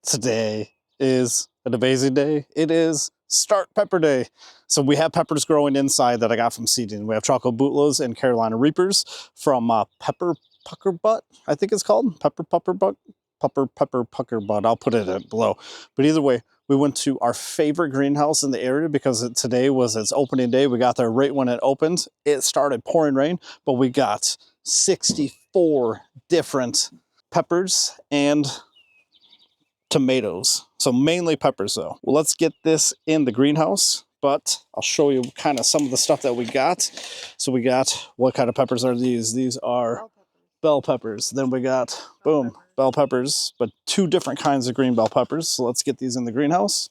Today is an amazing day. It is Start Pepper Day. So we have peppers growing inside that I got from seeding. We have chocolate bootlas and Carolina Reapers from Pepper Pucker Butt, I think it's called. Pepper Pucker Butt. I'll put it below. But either way, we went to our favorite greenhouse in the area because today was its opening day. We got there right when it opened. It started pouring rain, but we got 64 different peppers and tomatoes. So mainly peppers though. Well, let's get this in the greenhouse, but I'll show you kind of some of the stuff that we got. So we got, what kind of peppers are these? These are bell peppers. Then we got, boom, bell peppers, but two different kinds of green bell peppers. So let's get these in the greenhouse.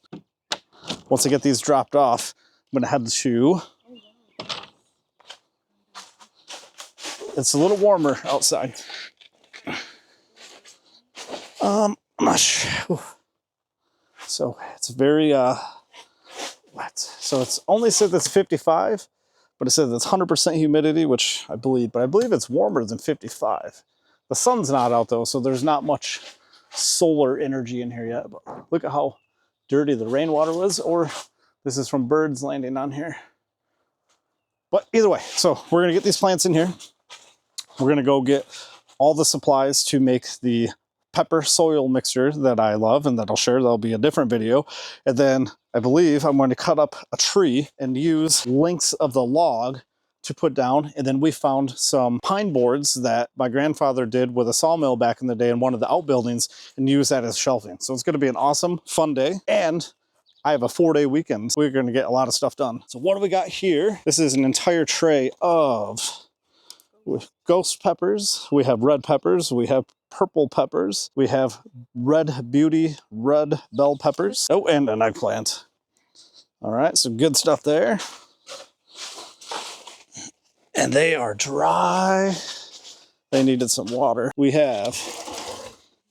Once I get these dropped off, I'm gonna head to, it's a little warmer outside. So it's very wet. So it's only said that's 55, but it says it's 100% humidity, which I believe, but I believe it's warmer than 55. The sun's not out though, so there's not much solar energy in here yet. But look at how dirty the rainwater was, or this is from birds landing on here. But either way, so we're gonna get these plants in here. We're gonna go get all the supplies to make the pepper soil mixture that I love and that I'll share. That'll be a different video. And then I believe I'm going to cut up a tree and use lengths of the log to put down. And then we found some pine boards that my grandfather did with a sawmill back in the day in one of the outbuildings and use that as shelving. So it's going to be an awesome, fun day. And I have a 4-day weekend. We're going to get a lot of stuff done. So what do we got here? This is an entire tray of ghost peppers. We have red peppers. We have purple peppers. We have red beauty, red bell peppers. Oh, and an eggplant. All right, so good stuff there. And they are dry. They needed some water. We have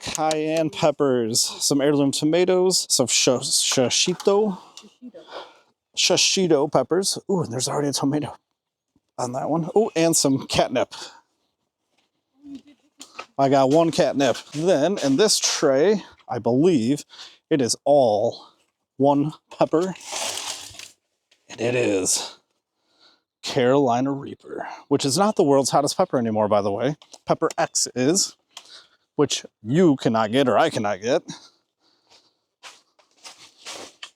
cayenne peppers, some heirloom tomatoes, some shishito peppers. Ooh, and there's already a tomato on that one. Oh, and some catnip. I got one catnip. Then in this tray, I believe it is all one pepper. And it is Carolina Reaper, which is not the world's hottest pepper anymore, by the way. Pepper X is, which you cannot get or I cannot get.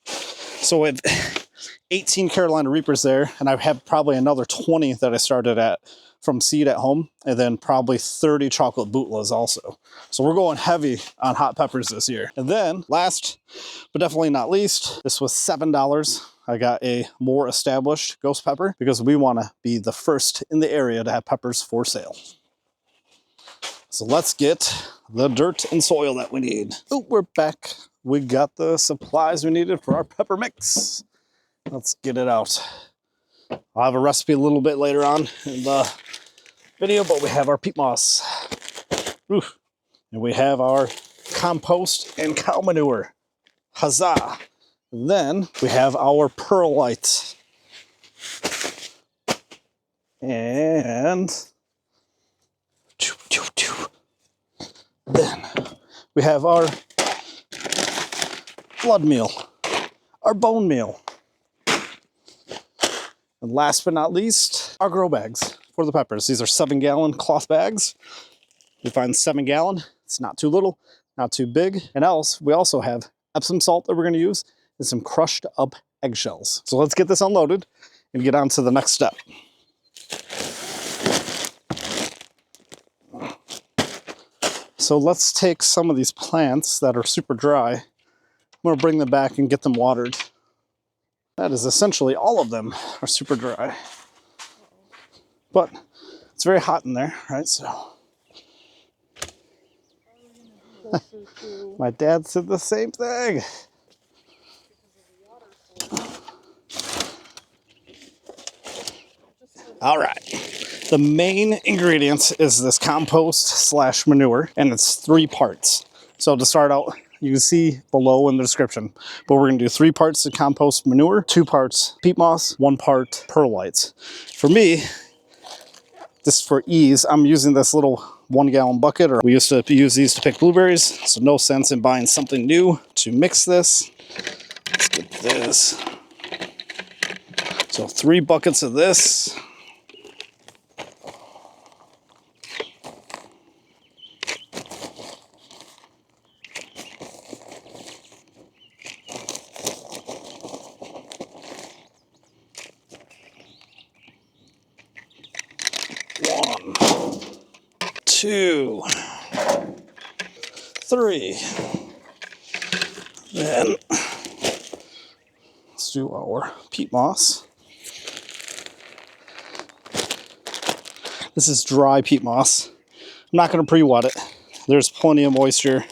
So with 18 Carolina Reapers there, and I have probably another 20 that I started at from seed at home, and then probably 30 chocolate bootlas also. So we're going heavy on hot peppers this year. And then last, but definitely not least, this was $7. I got a more established ghost pepper because we want to be the first in the area to have peppers for sale. So let's get the dirt and soil that we need. Oh, we're back. We got the supplies we needed for our pepper mix. Let's get it out. I'll have a recipe a little bit later on in the video, but we have our peat moss. Oof. And we have our compost and cow manure. Huzzah! And then we have our perlite. And then we have our blood meal, our bone meal. And last but not least, our grow bags for the peppers. These are 7-gallon cloth bags. We find 7-gallon. It's not too little, not too big. And else, we also have Epsom salt that we're going to use and some crushed up eggshells. So let's get this unloaded and get on to the next step. So let's take some of these plants that are super dry. I'm going to bring them back and get them watered. That is essentially all of them are super dry. But it's very hot in there, right? So my dad said the same thing. All right. The main ingredients is this compost / manure, and it's 3 parts. So to start out, you can see below in the description, but we're gonna do 3 parts of compost manure, 2 parts peat moss, 1 part perlite. For me, just for ease, I'm using this little 1-gallon bucket, or we used to use these to pick blueberries, so no sense in buying something new to mix this. Let's get this. So 3 buckets of this. One, 2, 3. Then let's do our peat moss. This is dry peat moss. I'm not going to pre-wet it. There's plenty of moisture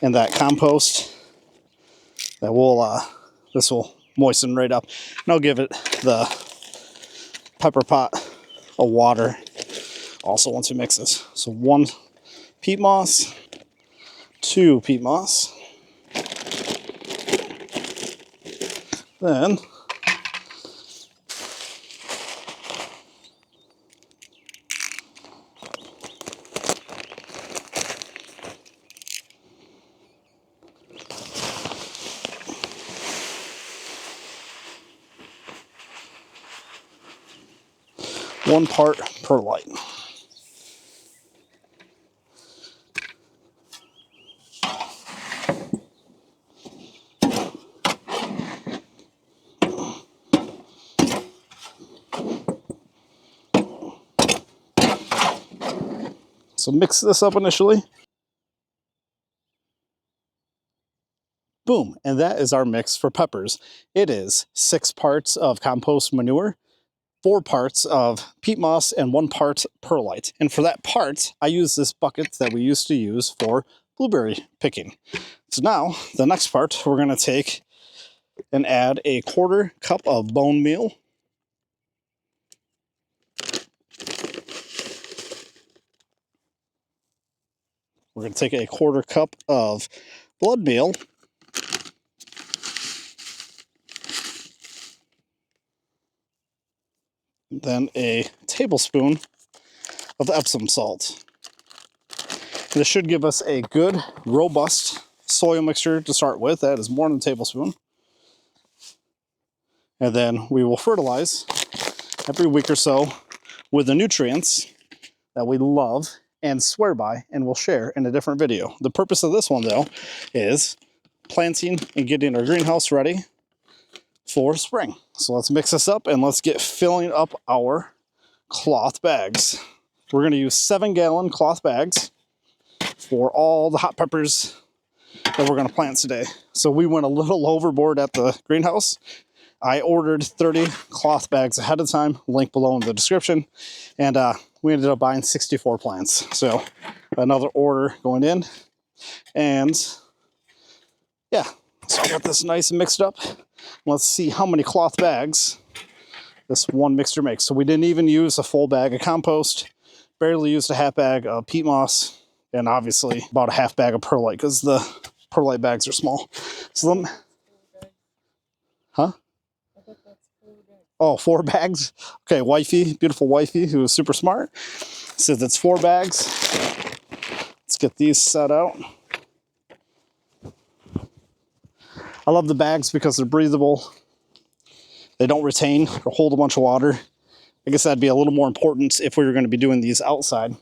in that compost that will, this will moisten right up. And I'll give it the pepper pot of water also once it mixes. So 1 peat moss, 2 peat moss. Then one part perlite. So mix this up initially. Boom, and that is our mix for peppers. It is 6 parts of compost manure, 4 parts of peat moss, and 1 part perlite. And for that part, I use this bucket that we used to use for blueberry picking. So now, the next part, we're gonna take and add a 1/4 cup of bone meal. We're gonna take a 1/4 cup of blood meal. Then a tablespoon of Epsom salt. This should give us a good, robust soil mixture to start with. That is more than a tablespoon. And then we will fertilize every week or so with the nutrients that we love and swear by and will share in a different video. The purpose of this one, though, is planting and getting our greenhouse ready for spring. So let's mix this up and let's get filling up our cloth bags. We're going to use 7-gallon cloth bags for all the hot peppers that we're going to plant today. So we went a little overboard at the greenhouse. I ordered 30 cloth bags ahead of time, link below in the description, and we ended up buying 64 plants. So another order going in, and yeah, so I got this nice and mixed up. Let's see how many cloth bags this one mixture makes. So we didn't even use a full bag of compost, barely used a half bag of peat moss, and obviously about a half bag of perlite because the perlite bags are small. So let me, huh? Oh, 4 bags. Okay, wifey, beautiful wifey who is super smart, says it's 4 bags. Let's get these set out. I love the bags because they're breathable. They don't retain or hold a bunch of water. I guess that'd be a little more important if we were going to be doing these outside.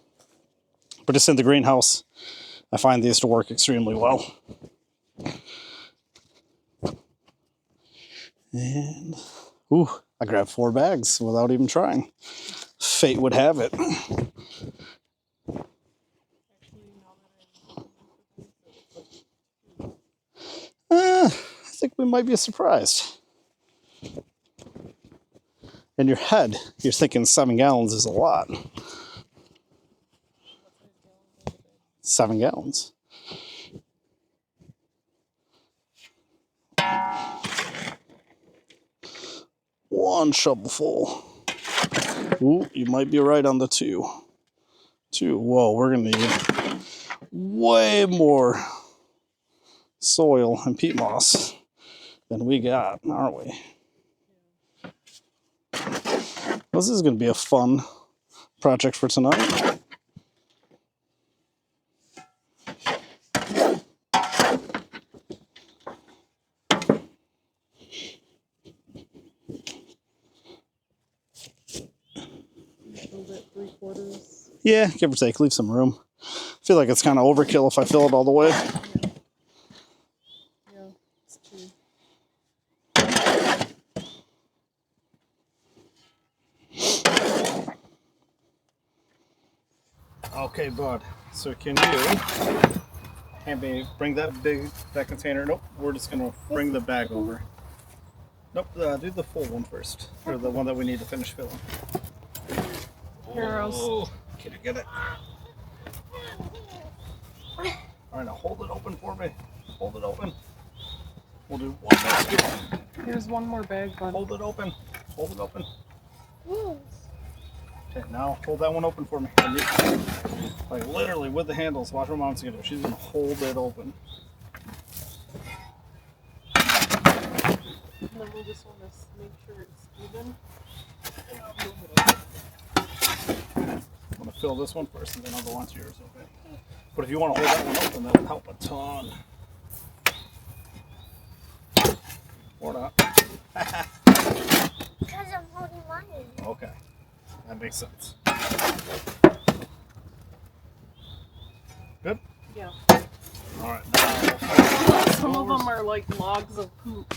But just in the greenhouse, I find these to work extremely well. And, ooh, I grabbed 4 bags without even trying. Fate would have it. I think we might be surprised. In your head, you're thinking 7 gallons is a lot. 7 gallons. One shovelful. Ooh, you might be right on the 2. 2. Whoa, we're going to need way more soil and peat moss than we got, aren't we? This is going to be a fun project for tonight. Yeah, give or take, leave some room. I feel like it's kind of overkill if I fill it all the way. Yeah, it's true. Okay, bud. So can you hand me, bring that container? Nope, we're just gonna bring the bag over. Nope, do the full one first, or the one that we need to finish filling. Oh, can you get it? All right, now hold it open for me. Hold it open. We'll do one more scoop. Here's one more bag, bud. Hold it open. Hold it open. Okay, now hold that one open for me. Like literally with the handles. Watch what Mom's gonna do. She's gonna hold it open. And then we'll just want to make sure it's even. I'm gonna fill this one first, and then I'll go on to yours. Okay. But if you want to hold that one open, that'll help a ton. Or not. Because I'm holding mine. Okay, that makes sense. Good? Yeah. All right. Now, some of them are like logs of poop.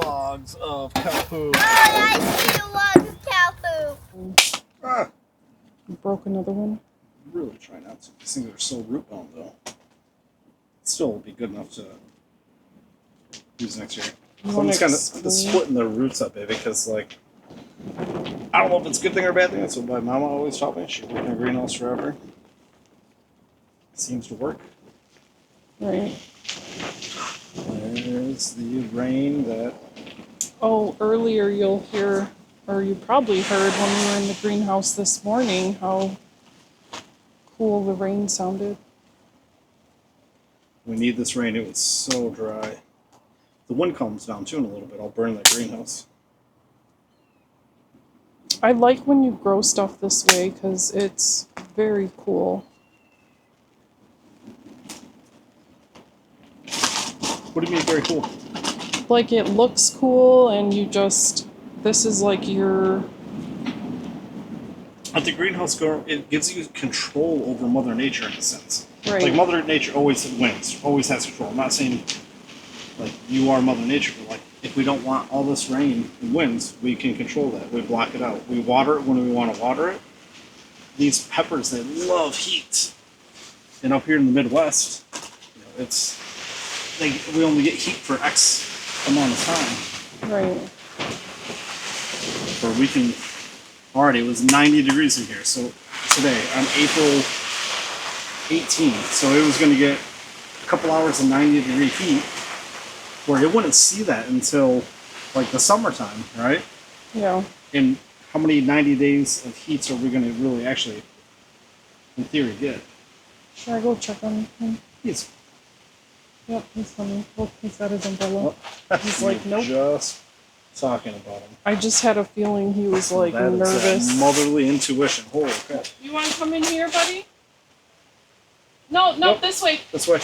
Logs of cow poop. Oh, I see the logs of cow poop. Ah, You broke another one. really try not to. These things are so root bound, though. Still will be good enough to use next year. Someone's kind of splitting their roots up, baby, because, like, I don't know if it's a good thing or a bad thing. That's what my mama always taught me. She worked in a greenhouse forever. It seems to work. Right. There's the rain that... Oh, earlier you'll hear, or you probably heard when we were in the greenhouse this morning, how cool the rain sounded. We need this rain. It was so dry. The wind calms down, too, in a little bit. I'll burn that greenhouse. I like when you grow stuff this way because it's very cool. What do you mean very cool? Like it looks cool and you just, this is like your... At the greenhouse grow, it gives you control over Mother Nature in a sense. Right. Like Mother Nature always wins, always has control. I'm not saying like you are Mother Nature, but like if we don't want all this rain and winds, we can control that. We block it out. We water it when we want to water it. These peppers, they love heat. And up here in the Midwest, it's we only get heat for X amount of time. Right. Or we can already, it was 90 degrees in here. So today on April 18th, so it was going to get a couple hours of 90-degree heat, where it wouldn't see that until like the summertime, right? Yeah. And how many 90 days of heats are we going to really actually, in theory, get? Should I go check on him? He's Yep, he's coming. Look, he's got his umbrella. He's like, nope. Just talking about him. I just had a feeling he was like That is nervous. that motherly intuition. Holy crap. You want to come in here, buddy? No, Nope. this way. This way.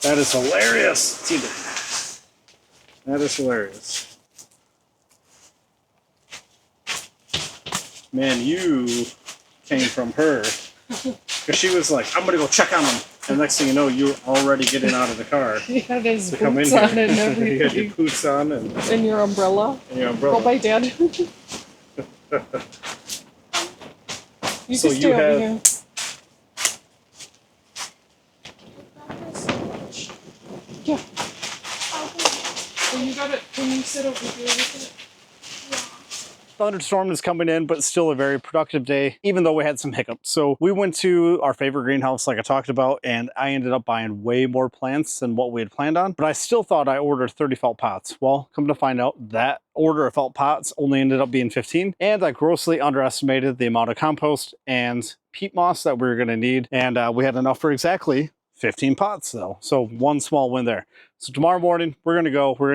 That is hilarious. See that? That is hilarious. Man, you came from her. Because she was like, I'm going to go check on him. And next thing you know, you're already getting out of the car. He had his to come in boots here. on and You had your everything. boots on and And your umbrella. your umbrella. Go by, Dad. You So can you stay over have- here. Yeah. So you got it. Can you sit over here with it? Thunderstorm is coming in, but still a very productive day, even though we had some hiccups. So we went to our favorite greenhouse, like I talked about, and I ended up buying way more plants than what we had planned on. But I still thought I ordered 30 felt pots. Well, come to find out, that order of felt pots only ended up being 15, and I grossly underestimated the amount of compost and peat moss that we were going to need, and we had enough for exactly 15 pots though. So one small win there. So tomorrow morning, we're going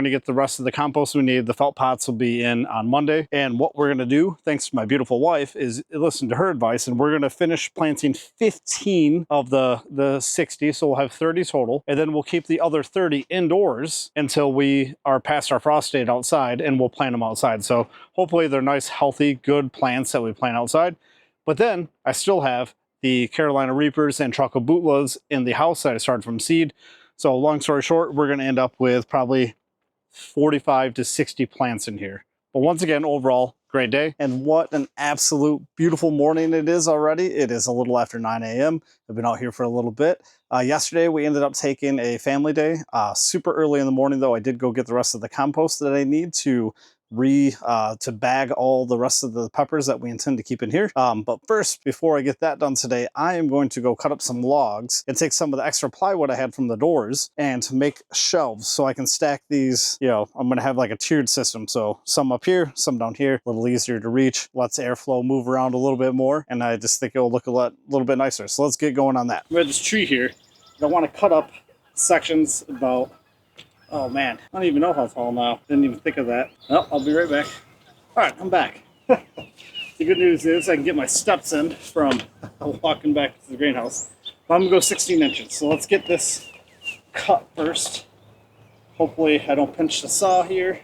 to get the rest of the compost we need. The felt pots will be in on Monday. And what we're going to do, thanks to my beautiful wife, is listen to her advice. And we're going to finish planting 15 of the 60. So we'll have 30 total. And then we'll keep the other 30 indoors until we are past our frost date outside, and we'll plant them outside. So hopefully they're nice, healthy, good plants that we plant outside. But then I still have the Carolina Reapers and chocolate bootloads in the house that I started from seed. So long story short, we're going to end up with probably 45 to 60 plants in here. But once again, overall, great day. And what an absolute beautiful morning it is already. It is a little after 9 a.m. I've been out here for a little bit. Yesterday, we ended up taking a family day. Super early in the morning, though, I did go get the rest of the compost that I need to bag all the rest of the peppers that we intend to keep in here. But first, before I get that done today, I am going to go cut up some logs and take some of the extra plywood I had from the doors and make shelves so I can stack these. You know, I'm going to have like a tiered system. So some up here, some down here, a little easier to reach, lets airflow move around a little bit more. And I just think it'll look a little bit nicer. So let's get going on that. We have this tree here. I want to cut up sections about, oh man, I don't even know how tall now. Didn't even think of that. Oh, I'll be right back. All right, I'm back. The good news is I can get my steps in from walking back to the greenhouse. But I'm gonna go 16 inches. So let's get this cut first. Hopefully I don't pinch the saw here,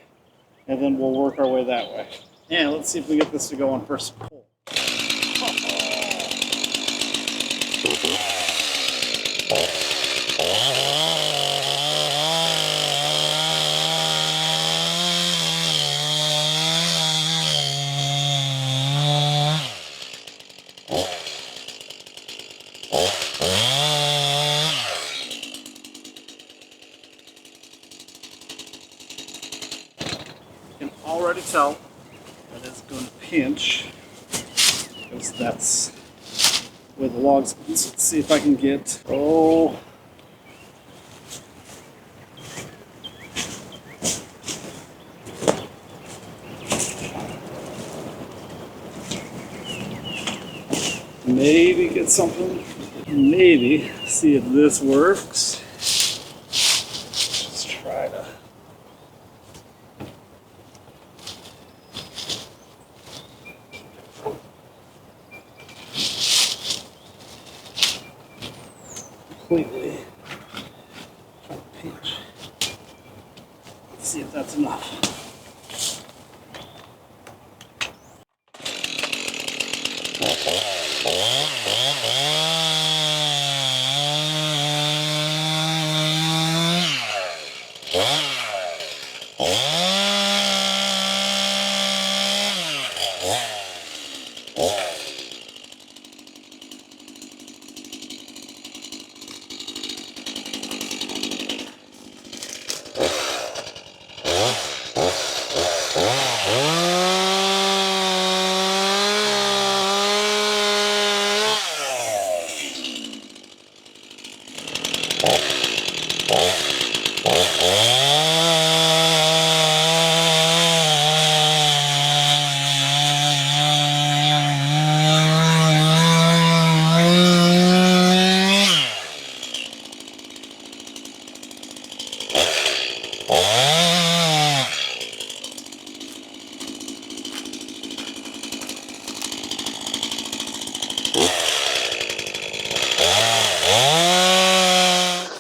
and then we'll work our way that way. And let's see if we get this to go on first pull. You can already tell that it's going to pinch because that's where the logs are. So let's see if I can get, oh, maybe get something, maybe see if this works. Let's try to. Completely try to pinch. Let's see if that's enough.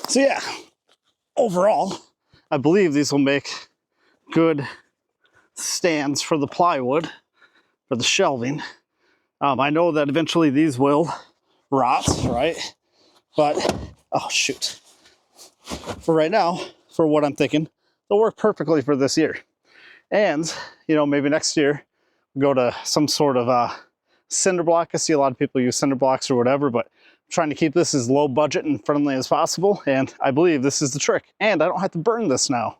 So yeah, overall, I believe these will make good stands for the plywood, for the shelving. I know that eventually these will rot, right? But, oh shoot. For right now, for what I'm thinking, they'll work perfectly for this year. And, you know, maybe next year, go to some sort of cinder block. I see a lot of people use cinder blocks or whatever, but I'm trying to keep this as low budget and friendly as possible. And I believe this is the trick. And I don't have to burn this now.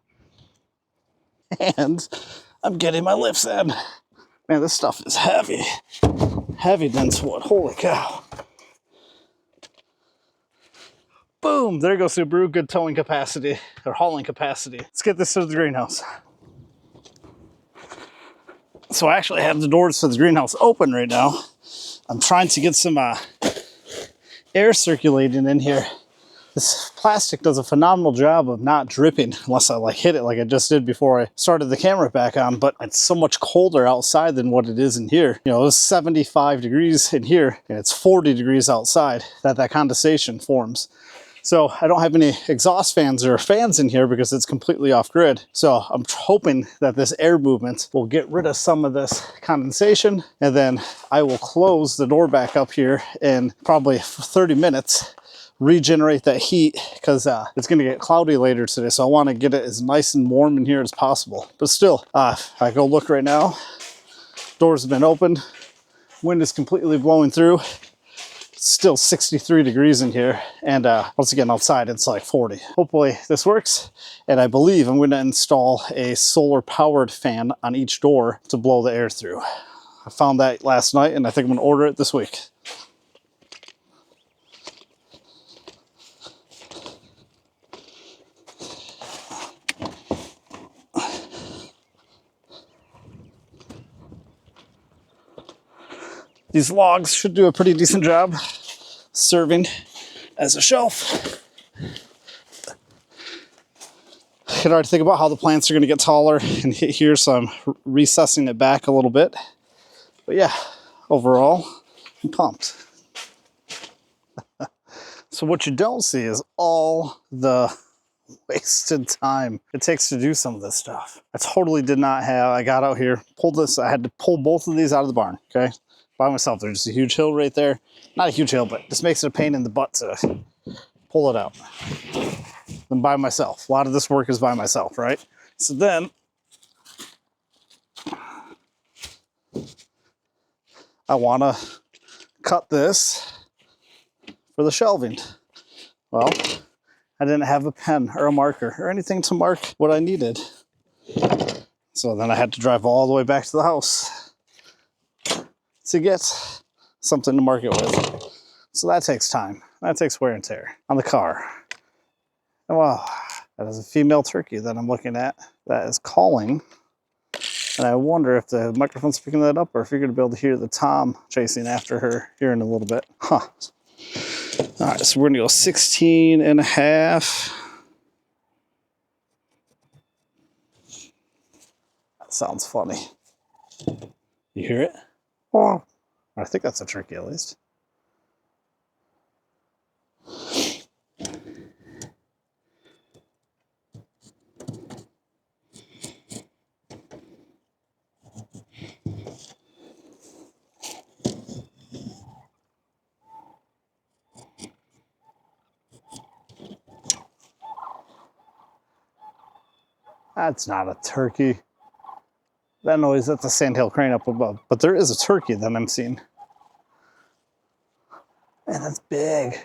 And I'm getting my lifts in. Man, this stuff is heavy. Heavy dense wood. Holy cow. Boom, there goes Subaru. Good towing capacity, or hauling capacity. Let's get this to the greenhouse. So I actually have the doors to the greenhouse open right now. I'm trying to get some air circulating in here. This plastic does a phenomenal job of not dripping unless I like hit it like I just did before I started the camera back on, but it's so much colder outside than what it is in here. You know, it's 75 degrees in here and it's 40 degrees outside that condensation forms. So I don't have any exhaust fans or fans in here because it's completely off grid. So I'm hoping that this air movement will get rid of some of this condensation, and then I will close the door back up here in probably 30 minutes, regenerate that heat, because it's going to get cloudy later today. So I want to get it as nice and warm in here as possible. But still, I go look right now. Doors have been opened. Wind is completely blowing through. It's still 63 degrees in here. And once again, outside, it's like 40. Hopefully this works. And I believe I'm going to install a solar powered fan on each door to blow the air through. I found that last night, and I think I'm going to order it this week. These logs should do a pretty decent job serving as a shelf. I can already think about how the plants are going to get taller and hit here, so I'm recessing it back a little bit. But yeah, overall, I'm pumped. So what you don't see is all the wasted time it takes to do some of this stuff. I totally did not have, I got out here, pulled this, I had to pull both of these out of the barn, okay? By myself. There's just a huge hill right there. Not a huge hill, but just makes it a pain in the butt to pull it out. And by myself. A lot of this work is by myself, right? So then I want to cut this for the shelving. Well, I didn't have a pen or a marker or anything to mark what I needed. So then I had to drive all the way back to the house to get something to mark it with. So that takes time. That takes wear and tear on the car. And wow, that is a female turkey that I'm looking at that is calling. And I wonder if the microphone's picking that up or if you're going to be able to hear the tom chasing after her here in a little bit. Huh. All right, so we're going to go 16 and a half. That sounds funny. You hear it? Oh, I think that's a turkey at least. That's not a turkey. That noise, that's a sandhill crane up above. But there is a turkey that I'm seeing. Man, that's big.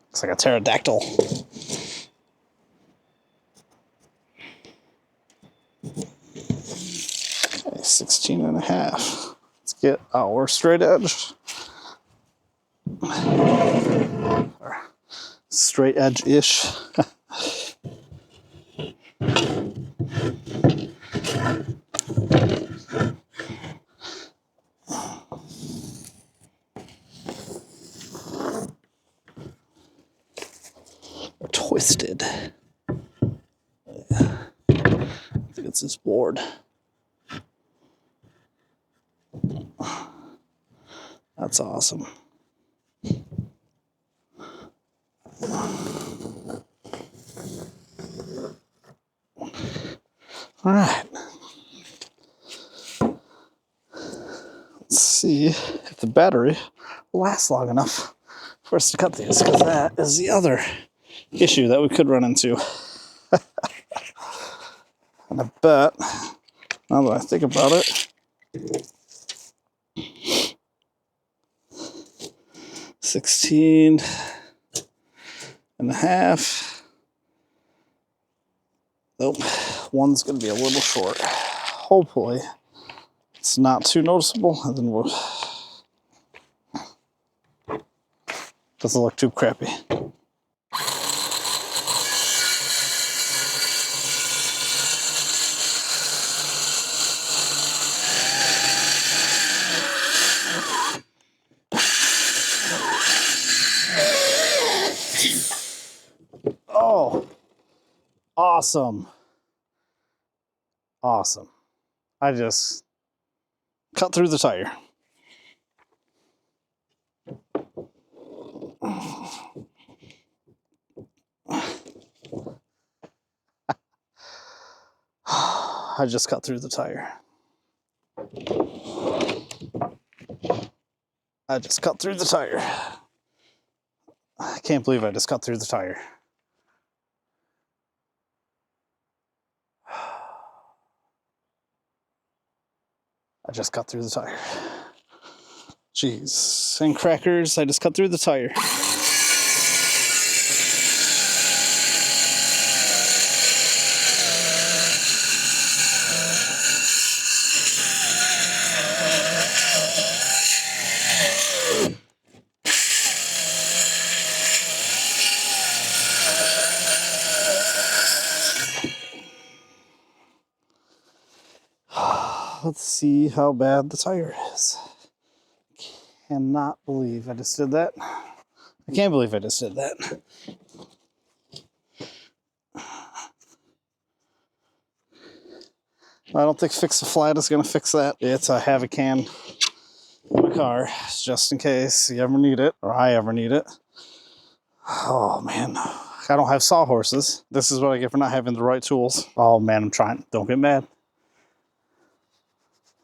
Looks like a pterodactyl. Okay, 16 and a half. Let's get our straight edge. Or straight edge-ish. Twisted. I think it's this board. That's awesome. All right. Let's see if the battery will last long enough for us to cut these, because that is the other issue that we could run into. And I bet, now that I think about it, 16 and a half. Nope, one's going to be a little short. Hopefully, it's not too noticeable, and then we'll. Doesn't look too crappy. Oh, awesome. Awesome. I just cut through the tire. I just cut through the tire. I just cut through the tire. I can't believe I just cut through the tire. I just cut through the tire. Jeez. And crackers, I just cut through the tire. Let's see how bad the tire is. Cannot believe I just did that. I can't believe I just did that. I don't think Fix a Flat is going to fix that. It's a have a can in my car, just in case you ever need it, or I ever need it. Oh man, I don't have sawhorses. This is what I get for not having the right tools. Oh man, I'm trying. Don't get mad.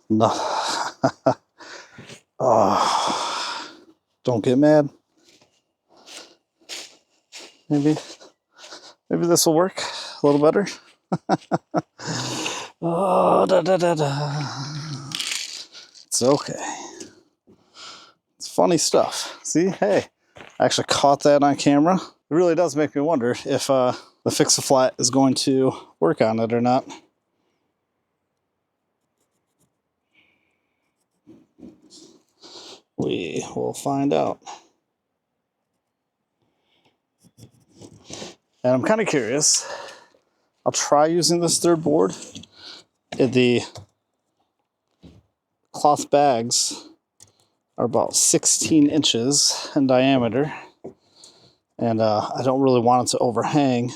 No. Oh, don't get mad. Maybe this will work a little better. Oh, da, da, da, da. It's okay. It's funny stuff. See, hey, I actually caught that on camera. It really does make me wonder if the Fix a Flat is going to work on it or not. We will find out. And I'm kind of curious. I'll try using this third board. The cloth bags are about 16 inches in diameter. And I don't really want it to overhang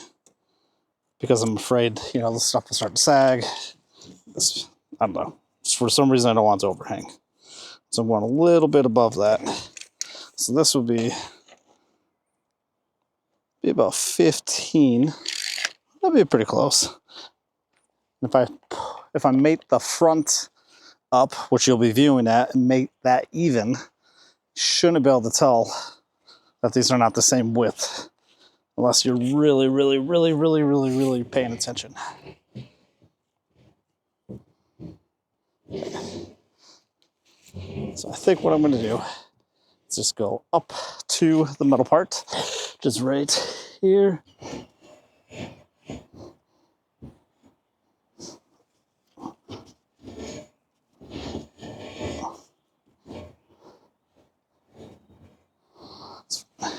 because I'm afraid, you know, the stuff will start to sag. I don't know. Just for some reason, I don't want it to overhang. So I'm going a little bit above that. So this would be about 15. That'd be pretty close. If I mate the front up, which you'll be viewing at, and make that even, shouldn't be able to tell that these are not the same width, unless you're really, really, really, really, really, really paying attention. So I think what I'm going to do is just go up to the metal part, just right here.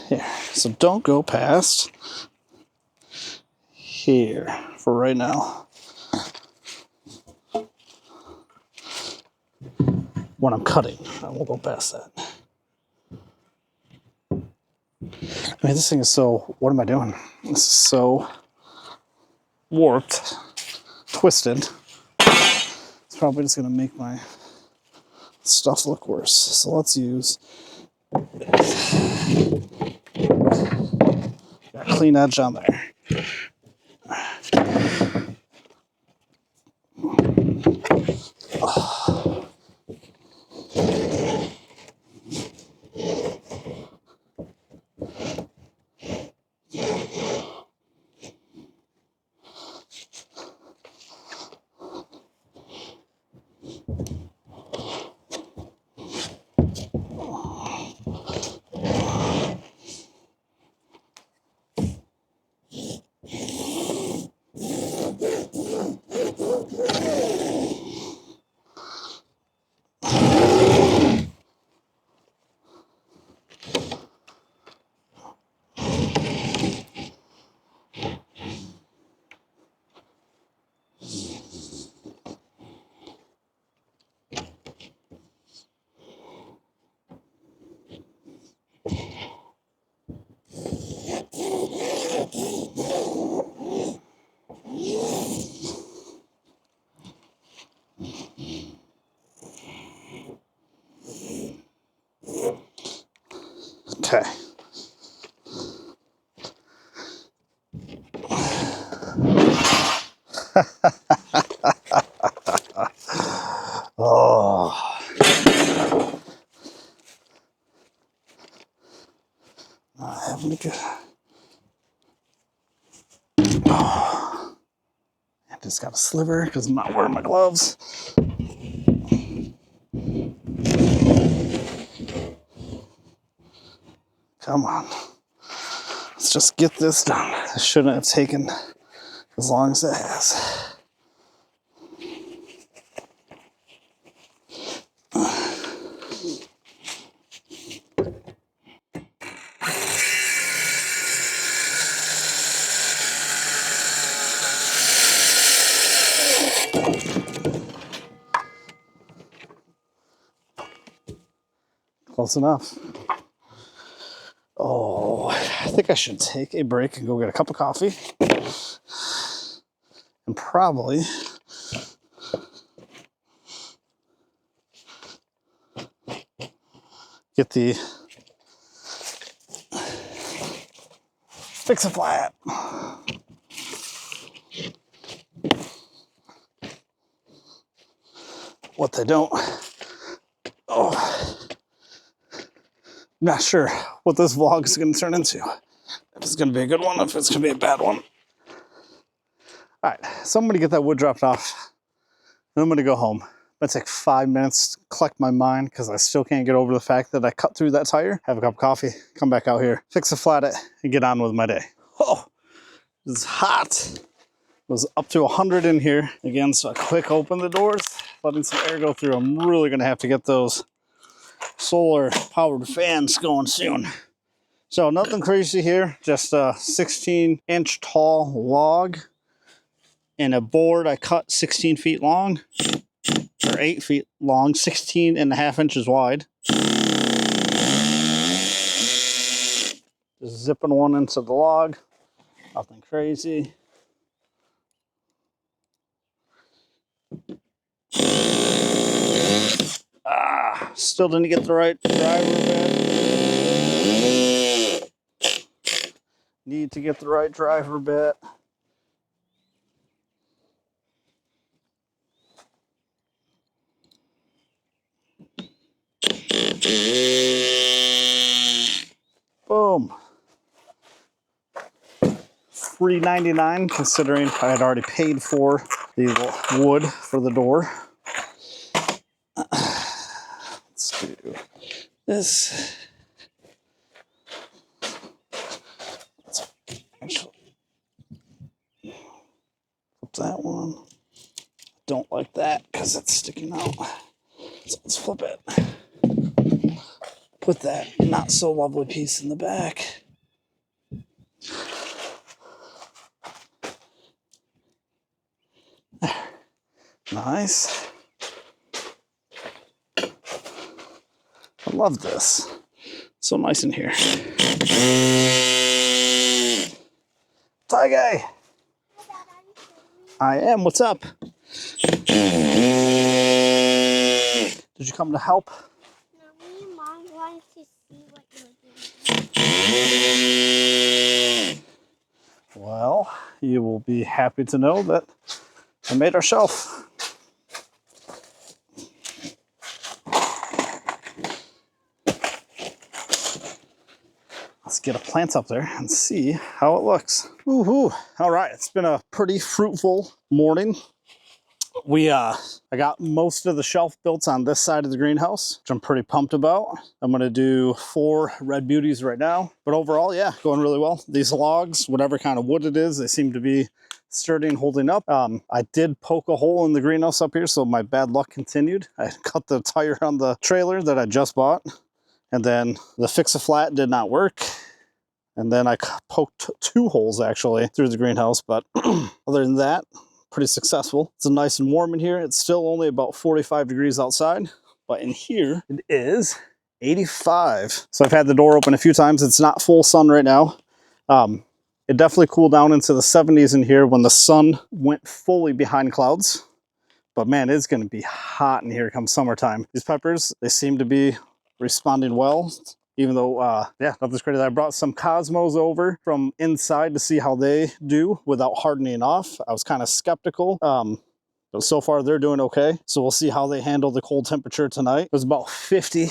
Here. So don't go past here for right now. When I'm cutting, I won't go past that. I mean, this thing is so, what am I doing? This is so warped, twisted. It's probably just gonna make my stuff look worse. So let's use got a clean edge on there. Okay, Oh. Not having a good. Oh. I just got a sliver because I'm not wearing my gloves. Come on. Let's just get this done. This shouldn't have taken as long as it has. Close enough. Oh, I think I should take a break and go get a cup of coffee. And probably get the Fix-A-Flat. What they don't. Oh, I'm not sure what this vlog is going to turn into. If it's going to be a good one, if it's going to be a bad one. All right, so I'm going to get that wood dropped off. And I'm going to go home. It's take 5 minutes to collect my mind because I still can't get over the fact that I cut through that tire, have a cup of coffee, come back out here, Fix-A-Flat it, and get on with my day. Oh, it's hot. It was up to 100 in here. Again, so I quick open the doors, letting some air go through. I'm really going to have to get those solar powered fans going soon. So nothing crazy here, just a 16-inch tall log and a board I cut 16 feet long. Or 8 feet long, 16.5 inches wide. Just zipping one into the log. Nothing crazy. Still didn't get the right driver bit. Need to get the right driver bit. Boom. $3.99 considering I had already paid for the wood for the door. Let's do this. Let's actually flip that one. Don't like that because it's sticking out. So let's flip it. Put that not so lovely piece in the back. Nice. I love this. So nice in here. Tie guy. I am. What's up? Did you come to help? No, me and Mom wanted to see what you were doing. Well, you will be happy to know that I made our shelf. Let's get a plant up there and see how it looks. Woohoo! All right, it's been a pretty fruitful morning. I got most of the shelf built on this side of the greenhouse, which I'm pretty pumped about. I'm gonna do 4 red beauties right now. But overall, yeah, going really well. These logs, whatever kind of wood it is, they seem to be sturdy and holding up. I did poke a hole in the greenhouse up here, so my bad luck continued. I cut the tire on the trailer that I just bought, and then the Fix-A-Flat did not work. And then I poked 2 holes actually through the greenhouse, but other than that, pretty successful. It's nice and warm in here. It's still only about 45 degrees outside, but in here it is 85. So I've had the door open a few times. It's not full sun right now. It definitely cooled down into the 70s in here when the sun went fully behind clouds. But man, it's gonna be hot in here come summertime. These peppers, they seem to be responding well, even though, yeah, nothing's crazy. I brought some Cosmos over from inside to see how they do without hardening off. I was kind of skeptical. But so far they're doing okay. So we'll see how they handle the cold temperature tonight. It was about 50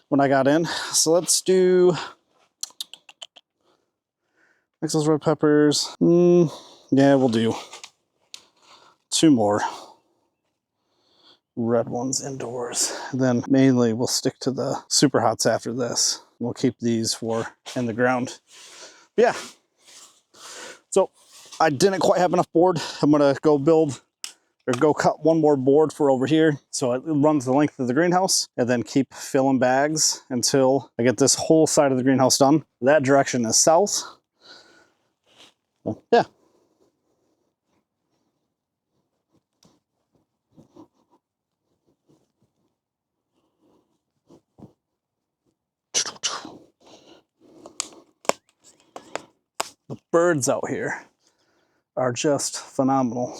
when I got in. So let's do mix those red peppers. Yeah, we'll do 2 more red ones indoors. Then mainly we'll stick to the super hots after this. We'll keep these for in the ground. But yeah. So I didn't quite have enough board. I'm gonna go build or go cut 1 more board for over here so it runs the length of the greenhouse, and then keep filling bags until I get this whole side of the greenhouse done. That direction is south. Well, yeah. The birds out here are just phenomenal.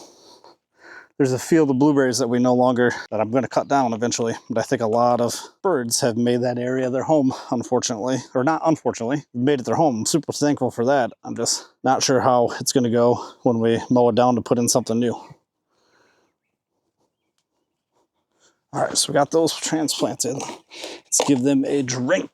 There's a field of blueberries that that I'm going to cut down eventually, but I think a lot of birds have made that area their home, unfortunately, or not unfortunately, made it their home. I'm super thankful for that. I'm just not sure how it's going to go when we mow it down to put in something new. All right, so we got those transplanted. Let's give them a drink.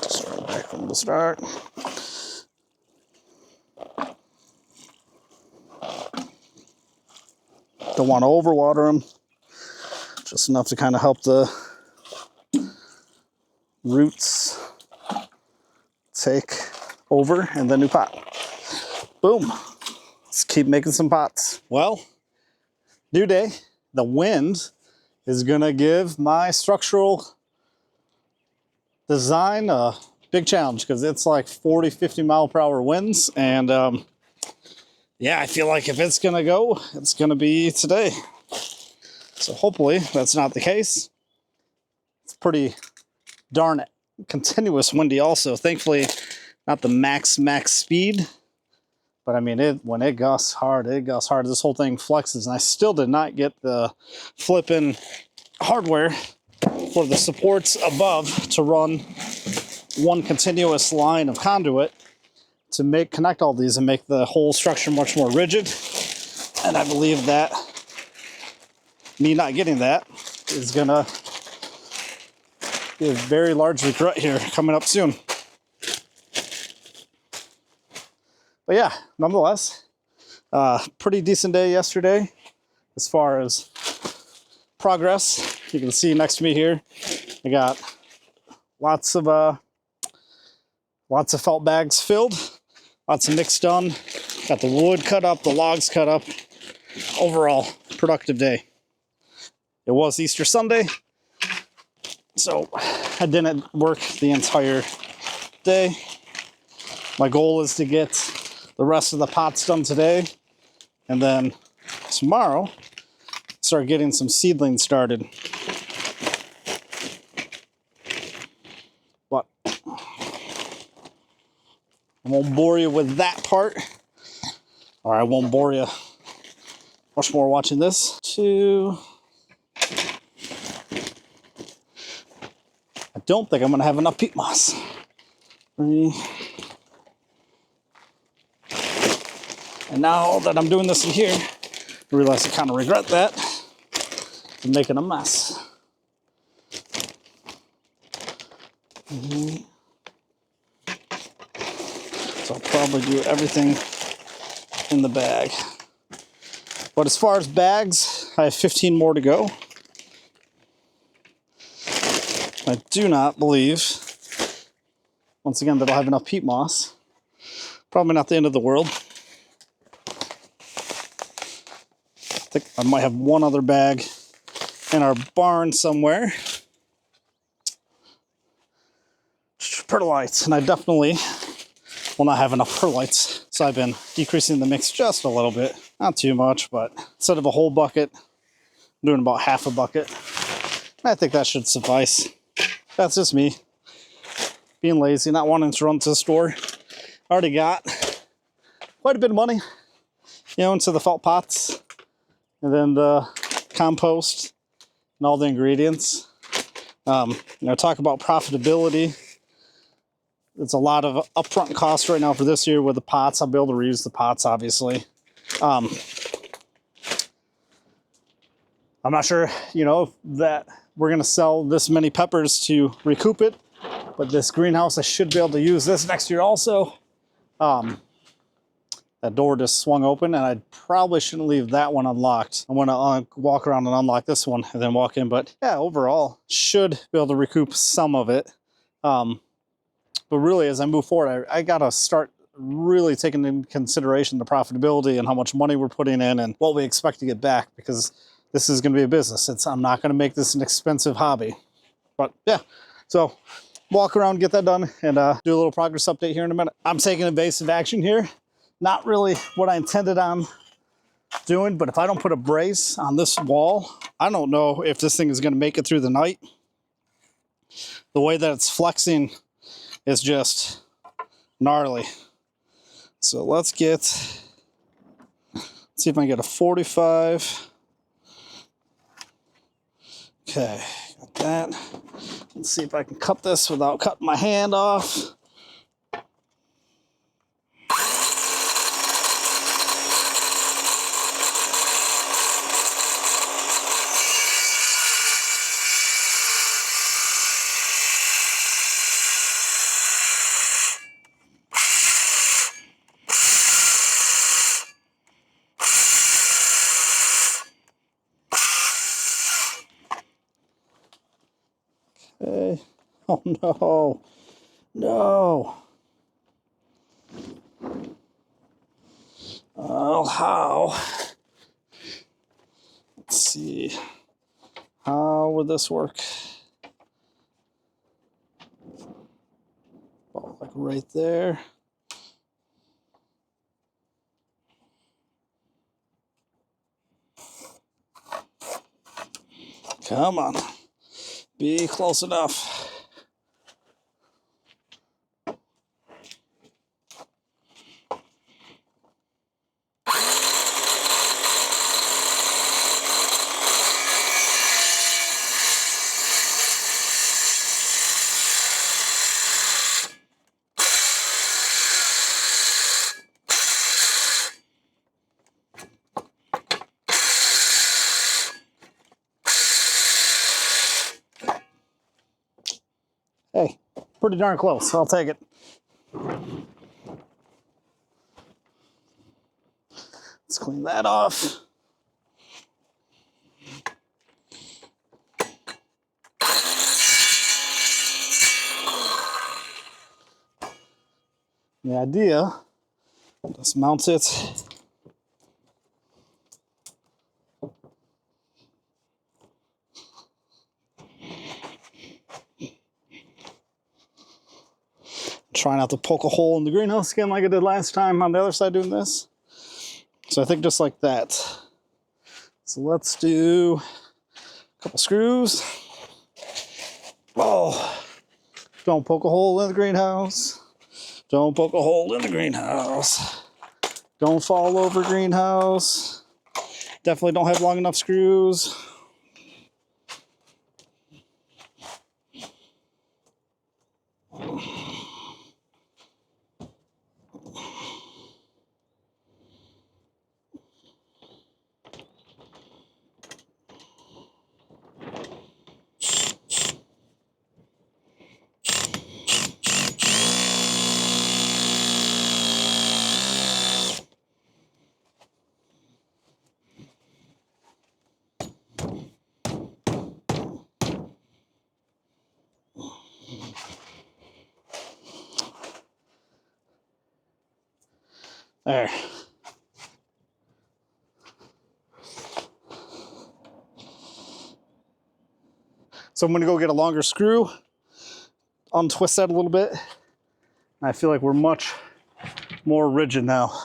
Start back from the start. Don't want to overwater them, just enough to kind of help the roots take over, and then new pot. Boom. Let's keep making some pots. Well, new day. The wind is gonna give my structural design a big challenge because it's like 40, 50 mile per hour winds, and yeah, I feel like if it's gonna go, it's gonna be today. So hopefully that's not the case. It's pretty darn continuous windy also. Thankfully, not the max speed. But I mean, when it gusts hard, it gusts hard. This whole thing flexes, and I still did not get the flipping hardware for the supports above to run 1 continuous line of conduit to connect all these and make the whole structure much more rigid. And I believe that me not getting that is gonna be a very large regret here coming up soon. But yeah, nonetheless, pretty decent day yesterday as far as progress. You can see next to me here, I got lots of felt bags filled, lots of mix done, got the wood cut up, the logs cut up. Overall, productive day. It was Easter Sunday, so I didn't work the entire day. My goal is to get the rest of the pots done today, and then tomorrow start getting some seedlings started. But I won't bore you with that part, or I won't bore you much more watching this. 2. I don't think I'm gonna have enough peat moss. 3. And now that I'm doing this in here, I realize I kind of regret that. I'm making a mess. So I'll probably do everything in the bag. But as far as bags, I have 15 more to go. I do not believe, once again, that I'll have enough peat moss. Probably not the end of the world. I think I might have 1 other bag in our barn somewhere. Perlite, and I definitely will not have enough perlites. So I've been decreasing the mix just a little bit. Not too much, but instead of a whole bucket, I'm doing about half a bucket. I think that should suffice. That's just me being lazy, not wanting to run to the store. Already got quite a bit of money, you know, into the felt pots, and then the compost and all the ingredients. You know, talk about profitability. It's a lot of upfront costs right now for this year with the pots. I'll be able to reuse the pots, obviously. I'm not sure, you know, that we're going to sell this many peppers to recoup it, but this greenhouse, I should be able to use this next year also. That door just swung open, and I probably shouldn't leave that one unlocked. I'm going to walk around and unlock this one and then walk in. But yeah, overall, should be able to recoup some of it. But really, as I move forward, I got to start really taking into consideration the profitability and how much money we're putting in and what we expect to get back, because this is going to be a business. I'm not going to make this an expensive hobby. But yeah, so walk around, get that done, and do a little progress update here in a minute. I'm taking evasive action here. Not really what I intended on doing, but if I don't put a brace on this wall, I don't know if this thing is going to make it through the night. The way that it's flexing is just gnarly. So let's see if I can get a 45. Okay, got that. Let's see if I can cut this without cutting my hand off. Okay. Oh no. No. Oh, how? Let's see. How would this work? Oh, like right there. Come on. Be close enough. Hey, pretty darn close. I'll take it. Let's clean that off. The idea, just mount it. Try not to poke a hole in the greenhouse again like I did last time on the other side doing this. So I think just like that. So let's do a couple screws. Oh, don't poke a hole in the greenhouse. Don't poke a hole in the greenhouse. Don't fall over greenhouse. Definitely don't have long enough screws. There. So I'm going to go get a longer screw, untwist that a little bit. I feel like we're much more rigid now.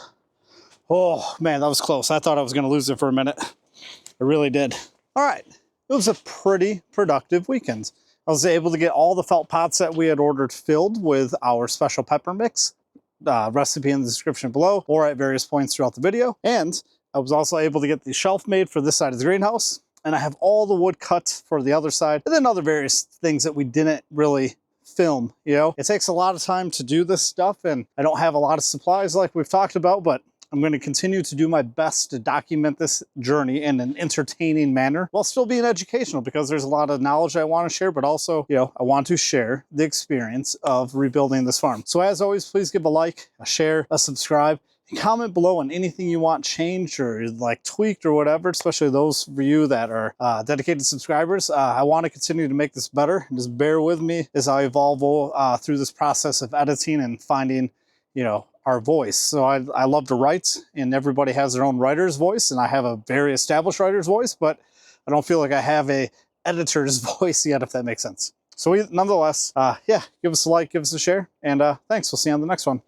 Oh man, that was close. I thought I was going to lose it for a minute. I really did. All right, it was a pretty productive weekend. I was able to get all the felt pots that we had ordered filled with our special pepper mix, recipe in the description below or at various points throughout the video. And I was also able to get the shelf made for this side of the greenhouse. And I have all the wood cut for the other side, and then other various things that we didn't really film. You know, it takes a lot of time to do this stuff, and I don't have a lot of supplies like we've talked about, but I'm going to continue to do my best to document this journey in an entertaining manner while still being educational, because there's a lot of knowledge I want to share, but also, you know, I want to share the experience of rebuilding this farm. So as always, please give a like, a share, a subscribe. Comment below on anything you want changed or like tweaked or whatever, especially those for you that are dedicated subscribers. I want to continue to make this better, and just bear with me as I evolve through this process of editing and finding, you know, our voice. So I love to write, and everybody has their own writer's voice, and I have a very established writer's voice, but I don't feel like I have a editor's voice yet, if that makes sense. So nonetheless, yeah, give us a like, give us a share, and thanks. We'll see you on the next one.